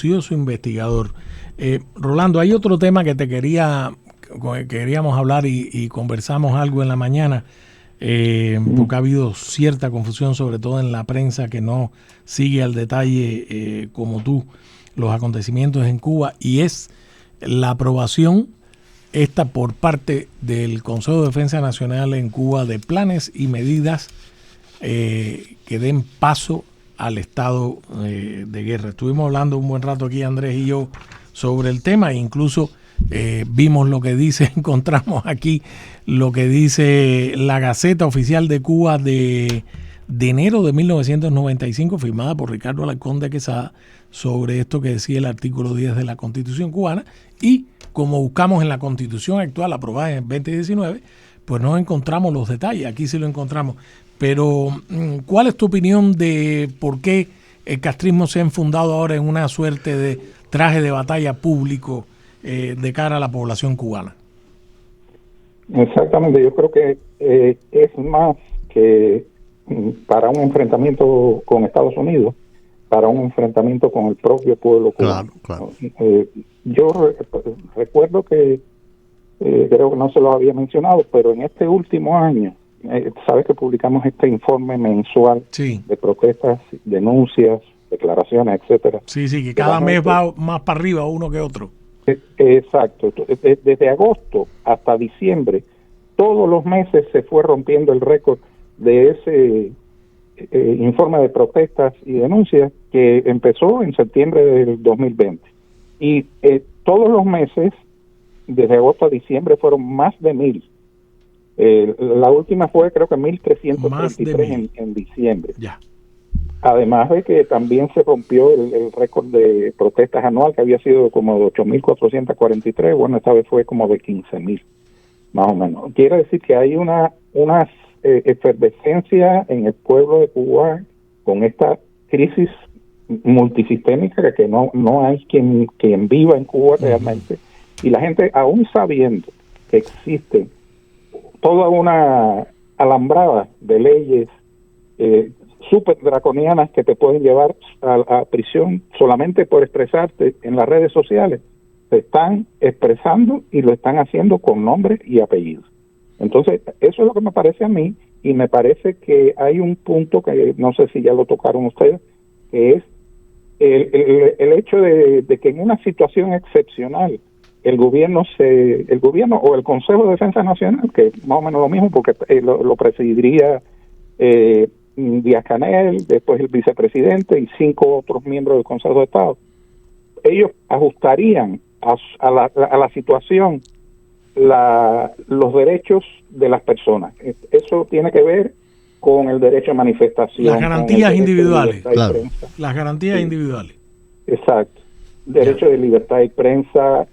minucioso investigador. Rolando, hay otro tema que queríamos hablar y conversamos algo en la mañana, porque ha habido cierta confusión, sobre todo en la prensa que no sigue al detalle como tú los acontecimientos en Cuba, y es la aprobación esta por parte del Consejo de Defensa Nacional en Cuba de planes y medidas que den paso al estado de guerra. Estuvimos hablando un buen rato aquí, Andrés y yo, sobre el tema, e incluso vimos lo que dice, encontramos aquí lo que dice la Gaceta Oficial de Cuba de enero de 1995, firmada por Ricardo Alarcón de Quesada, sobre esto que decía el artículo 10 de la Constitución cubana, y como buscamos en la Constitución actual aprobada en 2019, pues no encontramos los detalles. Aquí sí lo encontramos. Pero, ¿cuál es tu opinión de por qué el castrismo se ha enfundado ahora en una suerte de traje de batalla público de cara a la población cubana? Exactamente, yo creo que es más que para un enfrentamiento con Estados Unidos, para un enfrentamiento con el propio pueblo cubano. Claro. Yo recuerdo que, creo que no se lo había mencionado, pero en este último año, sabes que publicamos este informe mensual de protestas, denuncias, declaraciones, etcétera. Sí, que cada mes va más para arriba uno que otro. Exacto. Desde agosto hasta diciembre, todos los meses se fue rompiendo el récord de ese informe de protestas y denuncias que empezó en septiembre del 2020. Y todos los meses, desde agosto a diciembre, fueron más de 1,000. La última fue, creo que 1,333 en diciembre. Ya. Además de que también se rompió el récord de protestas anual, que había sido como de 8,443. Bueno, esta vez fue como de 15,000, más o menos. Quiere decir que hay una efervescencia en el pueblo de Cuba con esta crisis multisistémica que no hay quien viva en Cuba realmente. Y la gente, aún sabiendo que existe toda una alambrada de leyes súper draconianas que te pueden llevar a prisión solamente por expresarte en las redes sociales, se están expresando y lo están haciendo con nombres y apellidos. Entonces, eso es lo que me parece a mí, y me parece que hay un punto que no sé si ya lo tocaron ustedes, que es el hecho de que en una situación excepcional el gobierno o el Consejo de Defensa Nacional, que es más o menos lo mismo porque lo presidiría Díaz-Canel, después el vicepresidente y 5 otros miembros del Consejo de Estado, ellos ajustarían a la situación los derechos de las personas. Eso tiene que ver con el derecho a manifestación. Las garantías individuales. Claro. Las garantías individuales. Exacto. Derecho de libertad de prensa,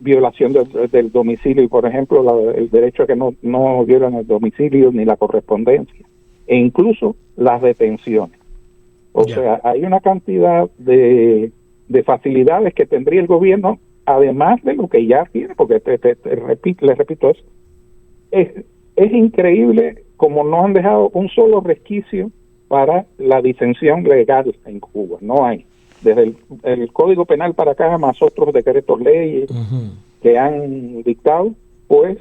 violación del domicilio, por ejemplo, el derecho a que no violen el domicilio ni la correspondencia, e incluso las detenciones. O sea, hay una cantidad de facilidades que tendría el gobierno, además de lo que ya tiene, porque les repito eso. Es increíble como no han dejado un solo resquicio para la disensión legal en Cuba. No hay. Desde el Código Penal para acá, más otros decretos leyes que han dictado, pues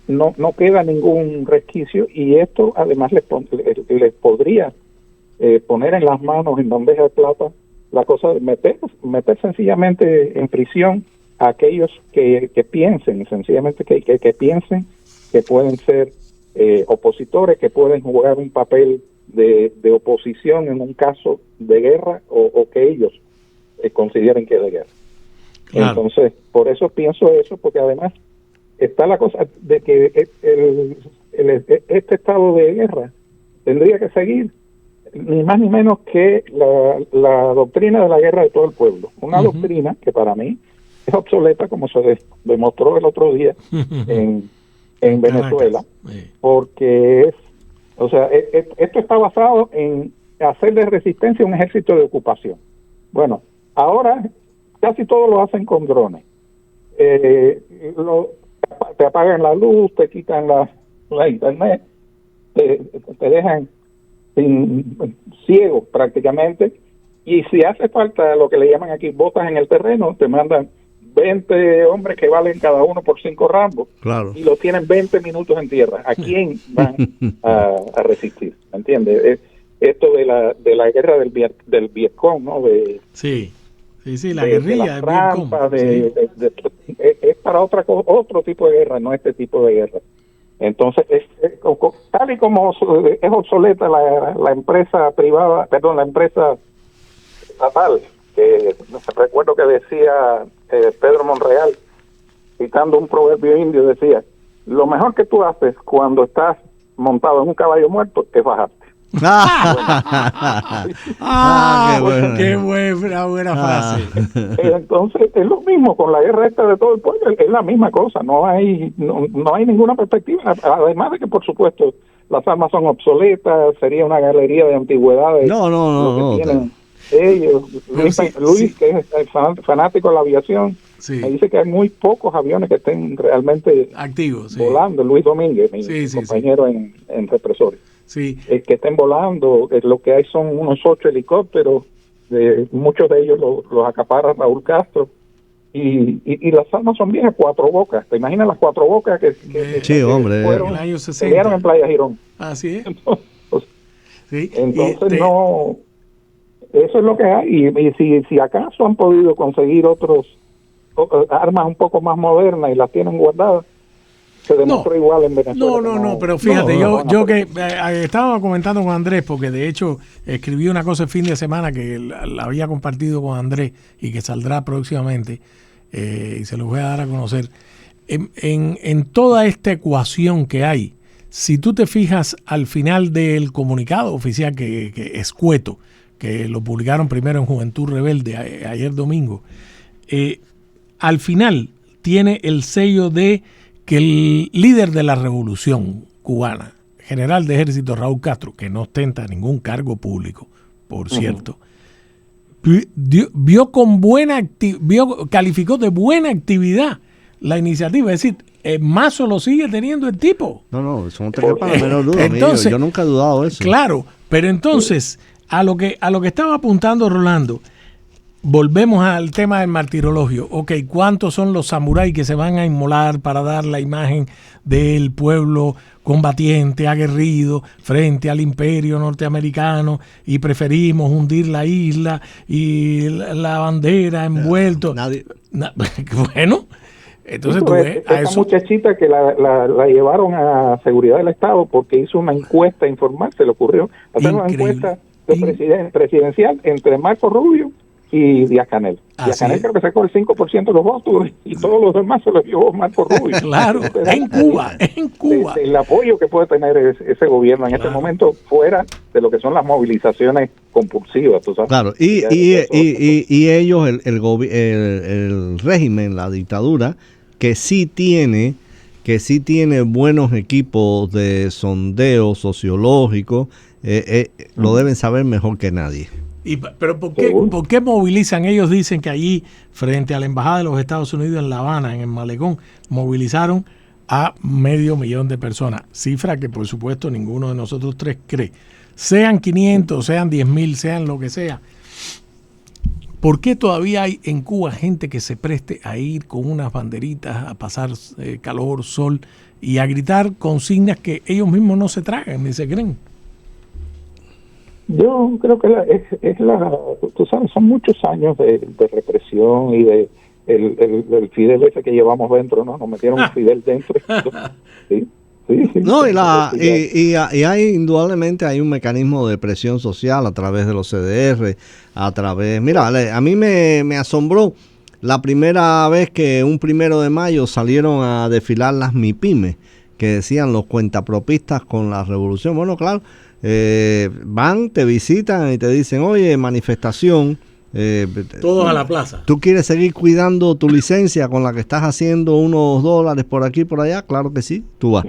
no queda ningún resquicio, y esto además les podría poner en las manos, en bandeja de plata, la cosa de meter sencillamente en prisión a aquellos que piensen, sencillamente que piensen que pueden ser opositores, que pueden jugar un papel de oposición en un caso de guerra, o que ellos consideren que es de guerra. Claro. Entonces, por eso pienso eso, porque además está la cosa de que este estado de guerra tendría que seguir ni más ni menos que la doctrina de la guerra de todo el pueblo. Una doctrina que para mí es obsoleta, como se demostró el otro día en Venezuela, porque esto está basado en hacerle resistencia a un ejército de ocupación. Bueno, ahora casi todo lo hacen con drones. Te apagan la luz, te quitan la internet, te dejan ciego prácticamente, Y si hace falta lo que le llaman aquí botas en el terreno, te mandan 20 hombres que valen cada uno por 5 rambos. Claro. Y los tienen 20 minutos en tierra. ¿A quién van a resistir? ¿Me entiendes? Esto de la guerra del Vietcong, ¿no? Sí, la guerrilla. De trampas, es para otro tipo de guerra, no este tipo de guerra. Entonces, tal y como es obsoleta la empresa privada, la empresa estatal, que recuerdo que decía Pedro Monreal, citando un proverbio indio, decía: lo mejor que tú haces cuando estás montado en un caballo muerto es bajarte. Qué buena frase. Entonces es lo mismo con la guerra esta de todo el pueblo, es la misma cosa, no hay ninguna perspectiva, además de que por supuesto las armas son obsoletas, sería una galería de antigüedades. No. Ellos, Luis, que es fanático de la aviación, me dice que hay muy pocos aviones que estén realmente activos, volando. Luis Domínguez, mi compañero en represores. Sí. Que estén volando, lo que hay son unos 8 helicópteros, muchos de ellos los acapara Raúl Castro, y las armas son viejas, 4 bocas. ¿Te imaginas las 4 bocas que fueron, en el año 60. Pelearon en Playa Girón? Así es. Entonces no, eso es lo que hay, y si acaso han podido conseguir otros armas un poco más modernas y las tienen guardadas, se demostró igual en Venezuela. No, pero fíjate, yo que estaba comentando con Andrés, porque de hecho escribí una cosa el fin de semana que la había compartido con Andrés y que saldrá próximamente, y se los voy a dar a conocer. En toda esta ecuación que hay, si tú te fijas al final del comunicado oficial que escueto, que lo publicaron primero en Juventud Rebelde ayer domingo, al final tiene el sello de que el líder de la revolución cubana, general de ejército Raúl Castro, que no ostenta ningún cargo público, por cierto, calificó de buena actividad la iniciativa. Es decir, Mazo lo sigue teniendo el tipo. No, eso no te quepa la menor duda. Entonces, yo nunca he dudado de eso. Claro, pero entonces, a lo que estaba apuntando Rolando, volvemos al tema del martirologio. Ok, ¿cuántos son los samuráis que se van a inmolar para dar la imagen del pueblo combatiente, aguerrido, frente al imperio norteamericano, y preferimos hundir la isla y la bandera envuelto? Bueno, entonces tú ves a esa muchachita que la llevaron a seguridad del Estado porque hizo una encuesta informal, se le ocurrió hacer una encuesta presidencial entre Marco Rubio y Díaz-Canel. Díaz-Canel creo que sacó el 5% de los votos y todos los demás se los llevó Marco Rubio. Claro, en Cuba. El apoyo que puede tener ese gobierno en este momento, fuera de lo que son las movilizaciones compulsivas, tú sabes. Claro, y ellos, el régimen, la dictadura, que sí tiene buenos equipos de sondeo sociológico, lo deben saber mejor que nadie. Pero ¿por qué movilizan? Ellos dicen que allí, frente a la Embajada de los Estados Unidos en La Habana, en el Malecón, movilizaron a 500,000 de personas. Cifra que, por supuesto, ninguno de nosotros tres cree. Sean 500, sean 10,000, sean lo que sea. ¿Por qué todavía hay en Cuba gente que se preste a ir con unas banderitas a pasar calor, sol y a gritar consignas que ellos mismos no se tragan ni se creen? Yo creo que tú sabes, son muchos años de represión y de el Fidel ese que llevamos dentro, ¿no? Nos metieron un Fidel dentro. Sí. No, y hay indudablemente hay un mecanismo de presión social a través de los CDR, mira, a mí me asombró la primera vez que un 1 de mayo salieron a desfilar las MIPYME, que decían los cuentapropistas con la revolución. Bueno, claro, van, te visitan y te dicen, oye, manifestación. Todos a la plaza. ¿Tú quieres seguir cuidando tu licencia con la que estás haciendo unos dólares por aquí y por allá? Claro que sí, tú vas.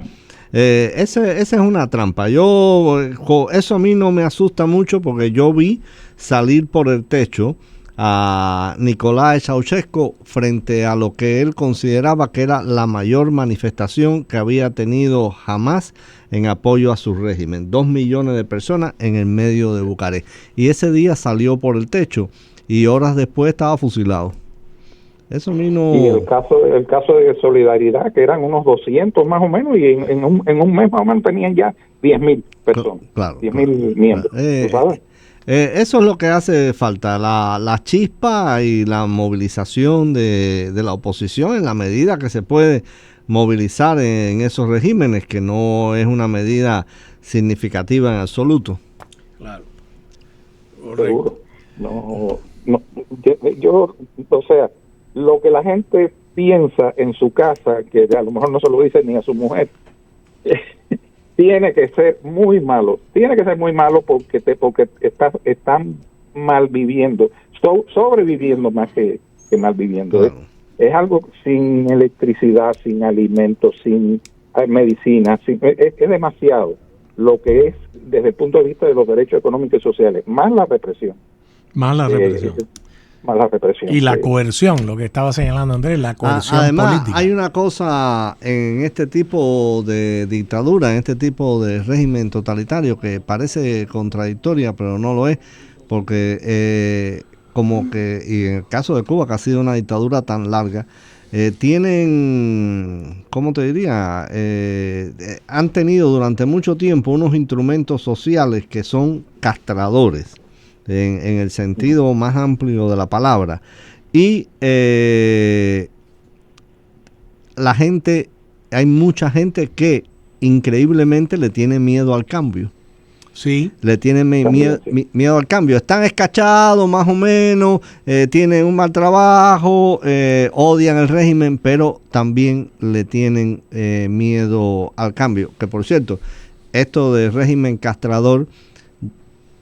Esa es una trampa. Eso a mí no me asusta mucho porque yo vi salir por el techo a Nicolae Ceausescu frente a lo que él consideraba que era la mayor manifestación que había tenido jamás en apoyo a su régimen. 2 millones de personas en el medio de Bucarest. Y ese día salió por el techo y horas después estaba fusilado. Eso mismo. Y el caso de Solidaridad, que eran unos 200 más o menos, y en un mes más o menos tenían ya 10.000 personas, claro, 10.000 miembros. ¿Tú sabes? Eso es lo que hace falta, la chispa y la movilización de la oposición en la medida que se puede movilizar en esos regímenes, que no es una medida significativa en absoluto. Claro. Seguro. No, yo, o sea, lo que la gente piensa en su casa, que a lo mejor no se lo dice ni a su mujer, tiene que ser muy malo. Tiene que ser muy malo porque están mal viviendo, sobreviviendo más que mal viviendo. Claro. Es algo sin electricidad, sin alimentos, sin medicina, es demasiado lo que es desde el punto de vista de los derechos económicos y sociales, más la represión. Más la represión. Más la represión. Y la coerción, lo que estaba señalando Andrés, la coerción además, política. Hay una cosa en este tipo de dictadura, en este tipo de régimen totalitario que parece contradictoria, pero no lo es, porque como que, y en el caso de Cuba, que ha sido una dictadura tan larga, tienen, ¿cómo te diría? Han tenido durante mucho tiempo unos instrumentos sociales que son castradores, en el sentido más amplio de la palabra. Y la gente, hay mucha gente que increíblemente le tiene miedo al cambio. Sí. Le tienen miedo al cambio. Están escachados más o menos, tienen un mal trabajo, odian el régimen, pero también le tienen miedo al cambio. Que por cierto, esto de régimen castrador,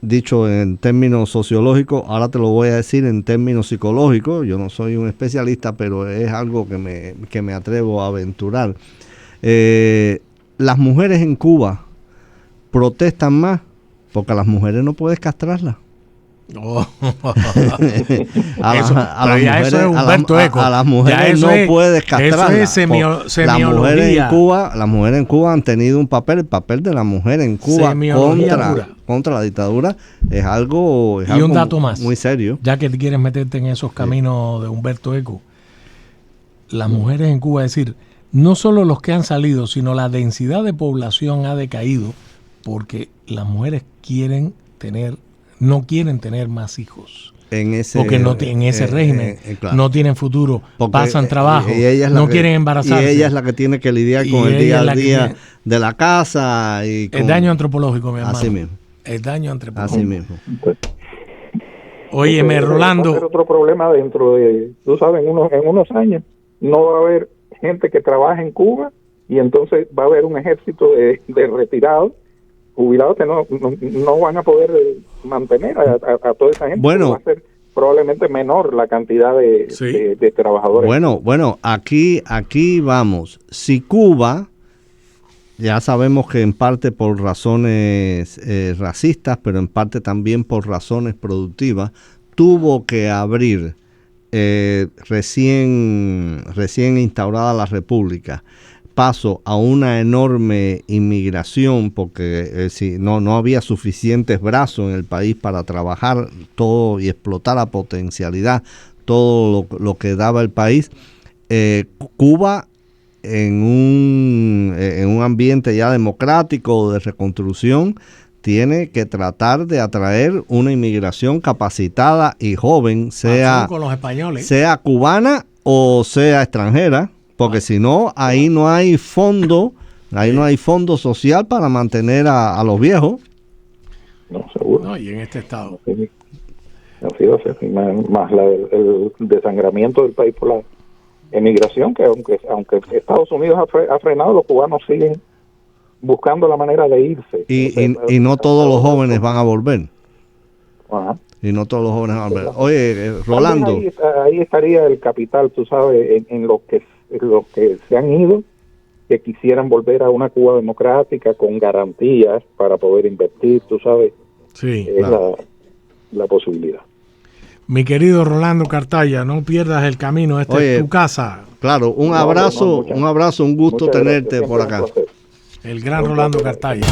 dicho en términos sociológicos, ahora te lo voy a decir en términos psicológicos. Yo no soy un especialista, pero es algo que me atrevo a aventurar. Las mujeres en Cuba protestan más porque a las mujeres no puedes castrarlas. Oh. A las mujeres no puedes castrarlas. Las mujeres en Cuba han tenido un papel, el papel de la mujer en Cuba contra la dictadura es algo, y un dato más, muy serio. Ya que quieres meterte en esos caminos de Humberto Eco, las mujeres en Cuba, es decir, no solo los que han salido, sino la densidad de población ha decaído porque las mujeres no quieren tener más hijos. Porque en ese régimen claro, no tienen futuro, porque pasan trabajo, no quieren embarazarse. Y ella es la que tiene que lidiar con el día a día de la casa. Y con el daño antropológico, mi hermano. Así mismo. El daño antropológico. Así mismo. Óyeme, Rolando. Va a ser otro problema dentro de, tú sabes, en unos años no va a haber gente que trabaje en Cuba y entonces va a haber un ejército de retirados, jubilados que no van a poder mantener a toda esa gente. Bueno, va a ser probablemente menor la cantidad de trabajadores. Bueno, aquí vamos. Si Cuba, ya sabemos que en parte por razones racistas, pero en parte también por razones productivas, tuvo que abrir recién instaurada la República, paso a una enorme inmigración porque no había suficientes brazos en el país para trabajar todo y explotar a potencialidad todo lo que daba el país. Cuba en un ambiente ya democrático de reconstrucción tiene que tratar de atraer una inmigración capacitada y joven, sea con los españoles, sea cubana o sea extranjera. Porque si no, ahí no hay fondo, social para mantener a los viejos. No, seguro. No, y en este estado. Así va a ser, más el desangramiento del país por la emigración, que aunque Estados Unidos ha frenado, los cubanos siguen buscando la manera de irse. Y no todos los jóvenes van a volver. Ajá. Y no todos los jóvenes van a volver. Oye, Rolando. Ahí estaría el capital, tú sabes, en los que se han ido, que quisieran volver a una Cuba democrática con garantías para poder invertir, tú sabes. Sí, es la posibilidad. Mi querido Rolando Cartaya, no pierdas el camino, esta es tu casa. Claro, un abrazo, un gusto tenerte por acá. El gran Rolando Cartaya.